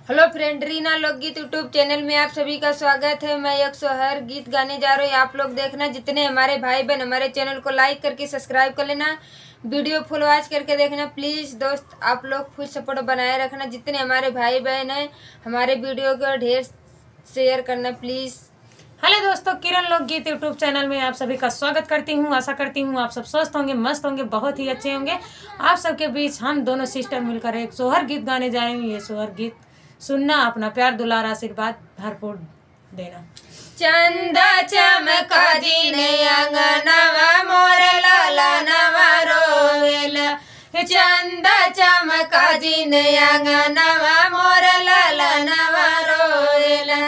Hello friend, Reena लोकगीत YouTube channel में आप सभी का स्वागत है। मैं एक सोहर गीत गाने जा रही हूँ। आप लोग देखना, जितने हमारे भाई बहन हमारे चैनल को लाइक करके सब्सक्राइब कर लेना, वीडियो फुल वॉच करके देखना प्लीज़। दोस्त आप लोग फुल सपोर्ट बनाए रखना। जितने हमारे भाई बहन हैं हमारे वीडियो को ढेर शेयर करना प्लीज़। हेलो दोस्तों, किरण लोकगीत यूट्यूब चैनल में आप सभी का स्वागत करती हूँ। आशा करती हूँ आप सब स्वस्थ होंगे, मस्त होंगे, बहुत ही अच्छे होंगे। आप सबके बीच हम दोनों सिस्टर मिलकर एक सोहर गीत गाने जा रहे हैं। ये सोहर गीत सुनना, अपना प्यार दुलार आशीर्वाद भरपूर देना। चंदा चमका दिन अंगनवा मोर लाला नवा रोवेला। चंदा चमका दिन अंगनवा मोर लाला नवा रोवेला।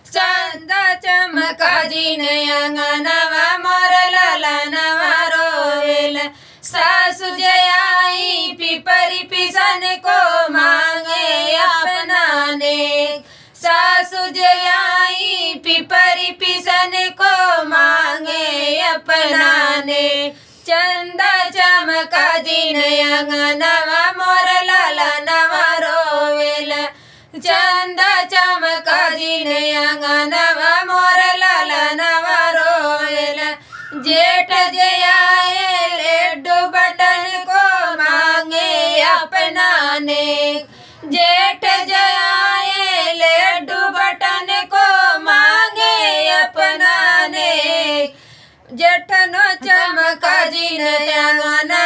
चंदा चमका दिन अंगनवा मोर लाला नवा रोवेला। सासु जयाई पिपरी पिसन को मांगे अपना ने। सासु जयाई पिपरी पिसन को मांगे अपना ने। चंदा चमका दिन अंगनवा मोर लाला नवा रोवेला। चंदा चमका दिन अंगनवा मोर लाला नवा रोवेला। जेठ जयाए लड्डू बटन को मांगे अपना ने। जेठ जयाए लड्डू बटन को मांगे अपना ने। जेठनो चमका दिन अंगना